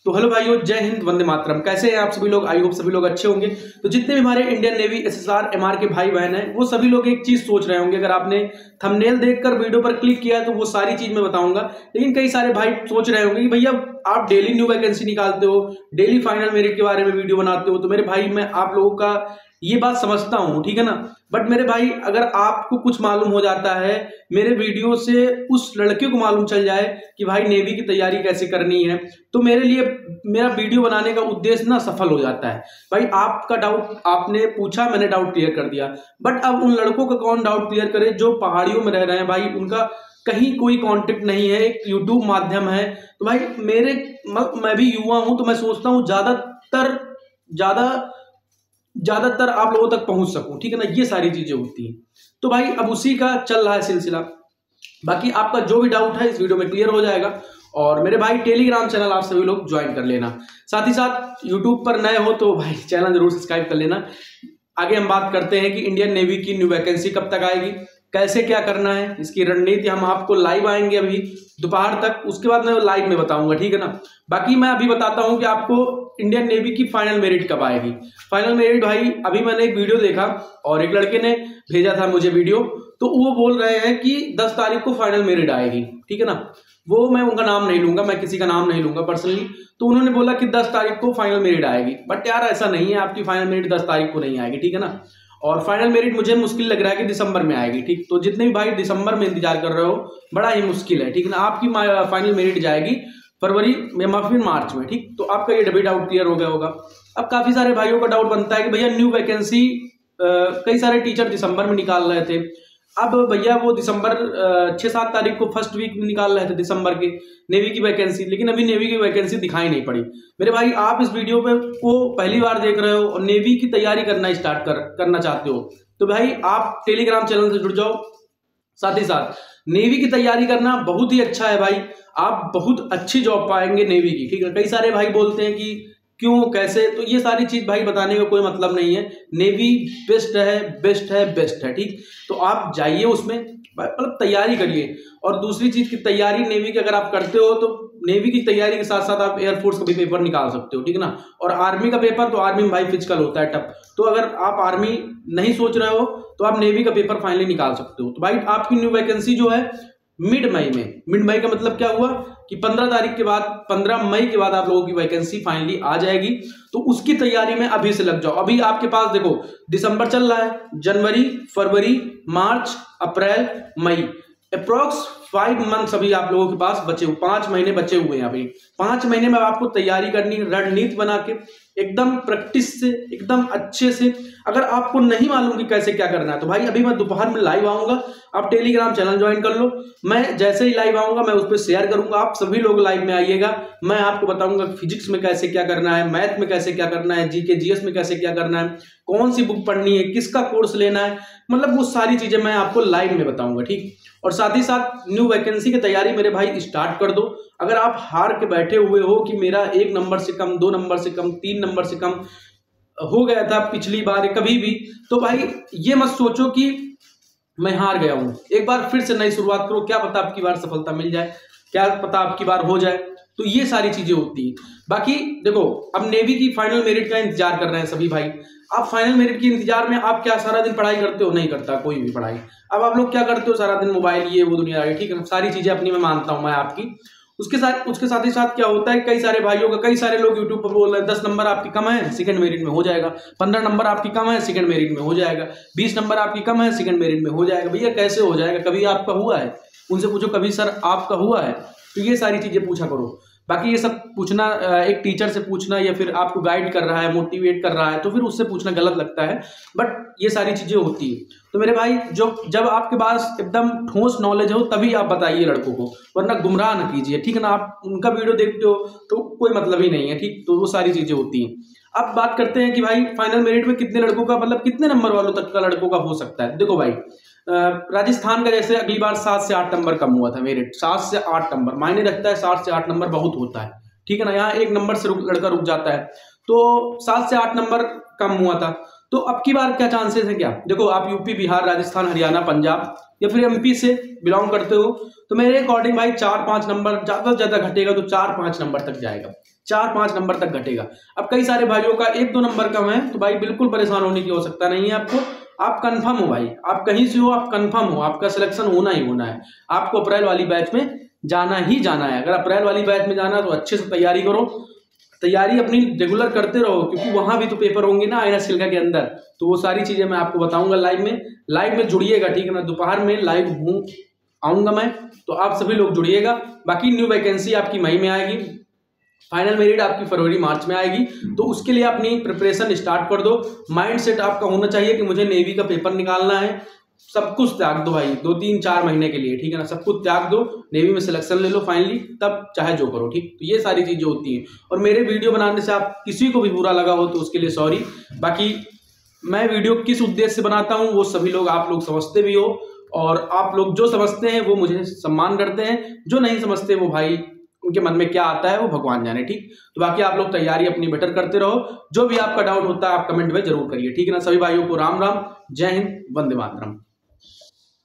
तो हेलो भाइयों, जय हिंद, वंदे मातरम। कैसे हैं आप सभी लोग? आई होप सभी लोग अच्छे होंगे। तो जितने भी हमारे इंडियन नेवी, एसएसआर, एमआर के भाई बहन हैं, वो सभी लोग एक चीज सोच रहे होंगे। अगर आपने थंबनेल देखकर वीडियो पर क्लिक किया तो वो सारी चीज मैं बताऊंगा। लेकिन कई सारे भाई सोच रहे होंगे कि भैया आप डेली न्यू वैकेंसी निकालते हो, डेली फाइनल मेरिट के बारे में वीडियो बनाते हो। तो मेरे भाई, मैं आप लोगों का ये बात समझता हूं, ठीक है ना। बट मेरे भाई, अगर आपको कुछ मालूम हो जाता है मेरे वीडियो से, उस लड़के को मालूम चल जाए कि भाई नेवी की तैयारी कैसे करनी है, तो मेरे लिए मेरा वीडियो बनाने का उद्देश्य ना सफल हो जाता है। भाई आपका डाउट आपने पूछा, मैंने डाउट क्लियर कर दिया। बट अब उन लड़कों का कौन डाउट क्लियर करे जो पहाड़ियों में रह रहे हैं? भाई उनका कहीं कोई कांटेक्ट नहीं है, एक यूट्यूब माध्यम है। तो भाई मैं भी युवा हूं, तो मैं सोचता हूं ज्यादातर आप लोगों तक पहुंच सकूं, ठीक है ना। ये सारी चीजें होती हैं। तो भाई अब उसी का चल रहा है सिलसिला। बाकी आपका जो भी डाउट है इस वीडियो में क्लियर हो जाएगा। और मेरे भाई टेलीग्राम चैनल आप सभी लोग ज्वाइन कर लेना। साथ ही साथ यूट्यूब पर नए हो तो भाई चैनल जरूर सब्सक्राइब कर लेना। आगे हम बात करते हैं कि इंडियन नेवी की न्यू वैकेंसी कब तक आएगी, कैसे क्या करना है, इसकी रणनीति हम आपको लाइव आएंगे अभी दोपहर तक, उसके बाद मैं लाइव में बताऊंगा, ठीक है ना। बाकी मैं अभी बताता हूं कि आपको इंडियन नेवी की फाइनल मेरिट कब आएगी। फाइनल मेरिट भाई, अभी मैंने एक वीडियो देखा और एक लड़के ने भेजा था मुझे वीडियो, तो वो बोल रहे हैं कि 10 तारीख को फाइनल मेरिट आएगी, ठीक है ना। वो मैं उनका नाम नहीं लूंगा, मैं किसी का नाम नहीं लूंगा पर्सनली। तो उन्होंने बोला कि 10 तारीख को फाइनल मेरिट आएगी। बट यार ऐसा नहीं है, आपकी फाइनल मेरिट 10 तारीख को नहीं आएगी, ठीक है ना। और फाइनल मेरिट मुझे मुश्किल लग रहा है कि दिसंबर में आएगी, ठीक। तो जितने भी भाई दिसंबर में इंतजार कर रहे हो, बड़ा ही मुश्किल है, ठीक है ना। आपकी फाइनल मेरिट जाएगी फरवरी में या फिर मार्च में, ठीक। तो आपका ये डबल डाउट क्लियर हो गया होगा। अब काफी सारे भाइयों का डाउट बनता है कि भैया न्यू वैकेंसी कई सारे टीचर दिसंबर में निकाल रहे थे। अब भैया वो दिसंबर 6-7 तारीख को फर्स्ट वीक में निकाल रहे थे दिसंबर के नेवी की वैकेंसी, लेकिन अभी नेवी की वैकेंसी दिखाई नहीं पड़ी। मेरे भाई, आप इस वीडियो पे को पहली बार देख रहे हो और नेवी की तैयारी करना करना चाहते हो, तो भाई आप टेलीग्राम चैनल से जुड़ जाओ। साथ ही साथ नेवी की तैयारी करना बहुत ही अच्छा है भाई, आप बहुत अच्छी जॉब पाएंगे नेवी की, ठीक है। कई सारे भाई बोलते हैं कि क्यों, कैसे, तो ये सारी चीज भाई बताने का कोई मतलब नहीं है। नेवी बेस्ट है, बेस्ट है, बेस्ट है, ठीक। तो आप जाइए उसमें, मतलब तैयारी करिए। और दूसरी चीज की तैयारी नेवी की अगर आप करते हो तो नेवी की तैयारी के साथ साथ आप एयरफोर्स का भी पेपर निकाल सकते हो, ठीक है ना। और आर्मी का पेपर, तो आर्मी में भाई फिजिकल होता है टफ। तो अगर आप आर्मी नहीं सोच रहे हो तो आप नेवी का पेपर फाइनली निकाल सकते हो। तो भाई आपकी न्यू वैकेंसी जो है मिड मई का मतलब क्या हुआ कि 15 तारीख के बाद, 15 मई के बाद आप लोगों की वैकेंसी फाइनली आ जाएगी। तो उसकी तैयारी में अभी से लग जाओ। अभी आपके पास देखो दिसंबर चल रहा है, जनवरी, फरवरी, मार्च, अप्रैल, मई, अप्रोक्स 5 मंथ्स अभी आप लोगों के पास बचे हुए, 5 महीने बचे हुए हैं। अभी 5 महीने में आपको तैयारी करनी, रणनीति बना के एकदम प्रैक्टिस से, एकदम अच्छे से। अगर आपको नहीं मालूम कि कैसे क्या करना है तो भाई अभी मैं दोपहर में लाइव आऊंगा, आप टेलीग्राम चैनल ज्वाइन कर लो। मैं जैसे ही लाइव आऊंगा मैं उस पर शेयर करूंगा, आप सभी लोग लाइव में आइएगा। मैं आपको बताऊंगा फिजिक्स में कैसे क्या करना है, मैथ में कैसे क्या करना है, जीके जीएस में कैसे क्या करना है, कौन सी बुक पढ़नी है, किसका कोर्स लेना है, मतलब वो सारी चीजें मैं आपको लाइव में बताऊंगा, ठीक। और साथ ही साथ न्यू वैकेंसी की तैयारी मेरे भाई स्टार्ट कर दो। अगर आप हार के बैठे हुए हो कि मेरा 1 नंबर से कम, 2 नंबर से कम, 3 नंबर से कम हो गया था पिछली बार कभी भी, तो भाई ये मत सोचो कि मैं हार गया हूं। एक बार फिर से नई शुरुआत करो, क्या पता आपकी बार सफलता मिल जाए, क्या पता आपकी बार हो जाए। तो ये सारी चीजें होती हैं। बाकी देखो, अब नेवी की फाइनल मेरिट का इंतजार कर रहे हैं सभी भाई। आप फाइनल मेरिट के इंतजार में आप क्या सारा दिन पढ़ाई करते हो? नहीं करता कोई भी पढ़ाई। अब आप लोग क्या करते हो? सारा दिन मोबाइल, ये वो दुनिया, ठीक है, सारी चीजें अपनी मैं मानता हूं मैं आपकी। उसके साथ ही साथ क्या होता है, कई सारे भाइयों का, कई सारे लोग यूट्यूब पर बोल रहे हैं 10 नंबर आपकी कम है, सेकंड मेरिट में हो जाएगा। 15 नंबर आपकी कम है, सेकंड मेरिट में हो जाएगा। 20 नंबर आपकी कम है, सेकंड मेरिट में हो जाएगा। भैया कैसे हो जाएगा? कभी आपका हुआ है? उनसे पूछो कभी सर आपका हुआ है? तो ये सारी चीजें पूछा करो। बाकी ये सब पूछना, एक टीचर से पूछना या फिर आपको गाइड कर रहा है, मोटिवेट कर रहा है, तो फिर उससे पूछना गलत लगता है। बट ये सारी चीजें होती है। तो मेरे भाई, जब आपके पास एकदम ठोस नॉलेज हो तभी आप बताइए लड़कों को, वरना गुमराह न कीजिए, ठीक है ना। आप उनका वीडियो देखते हो तो कोई मतलब ही नहीं है, ठीक। तो वो सारी चीजें होती हैं। अब बात करते हैं कि भाई फाइनल मेरिट में कितने लड़कों का, मतलब कितने नंबर वालों तक का लड़कों का हो सकता है। देखो भाई, राजस्थान का जैसे अगली बार 7 से 8 नंबर कम हुआ था मेरिट, 7 से 8 नंबर मायने रखता है। 7 से 8 नंबर बहुत होता है, ठीक है ना। यहाँ 1 नंबर से लड़का रुक जाता है, तो 7 से 8 नंबर कम हुआ था। तो अब की बार क्या चांसेस है? क्या देखो, आप यूपी, बिहार, राजस्थान, हरियाणा, पंजाब या फिर एमपी से बिलोंग करते हो तो मेरे अकॉर्डिंग भाई 4-5 नंबर, ज्यादा से ज्यादा घटेगा तो 4-5 नंबर तक जाएगा, 4-5 नंबर तक घटेगा। अब कई सारे भाइयों का 1-2 नंबर कम है, तो भाई बिल्कुल परेशान होने की आवश्यकता नहीं है आपको। आप कंफर्म हो भाई, आप कहीं से हो, आप कंफर्म हो, आपका सिलेक्शन होना ही होना है। आपको अप्रैल वाली बैच में जाना ही जाना है। अगर अप्रैल वाली बैच में जाना है तो अच्छे से तैयारी करो, तैयारी अपनी रेगुलर करते रहो, क्योंकि वहां भी तो पेपर होंगे ना INS सिल्का के अंदर। तो वो सारी चीजें मैं आपको बताऊंगा लाइव में जुड़िएगा, ठीक है ना। दोपहर में लाइव आऊंगा मैं, तो आप सभी लोग जुड़िएगा। बाकी न्यू वैकेंसी आपकी मई में आएगी, फाइनल मेरिट आपकी फरवरी मार्च में आएगी, तो उसके लिए अपनी प्रिपरेशन स्टार्ट कर दो। माइंड सेट आपका होना चाहिए कि मुझे नेवी का पेपर निकालना है। सब कुछ त्याग दो भाई 2-3-4 महीने के लिए, ठीक है ना। सब कुछ त्याग दो, नेवी में सिलेक्शन ले लो फाइनली, तब चाहे जो करो, ठीक। तो ये सारी चीजें होती हैं। और मेरे वीडियो बनाने से आप किसी को भी बुरा लगा हो तो उसके लिए सॉरी। बाकी मैं वीडियो किस उद्देश्य से बनाता हूँ वो सभी लोग, आप लोग समझते भी हो, और आप लोग जो समझते हैं वो मुझे सम्मान करते हैं, जो नहीं समझते वो भाई उनके मन में क्या आता है वो भगवान जाने, ठीक। तो बाकी आप लोग तैयारी अपनी बेटर करते रहो। जो भी आपका डाउट होता है आप कमेंट में जरूर करिए, ठीक है ना। सभी भाइयों को राम राम, जय हिंद, वंदे मातरम।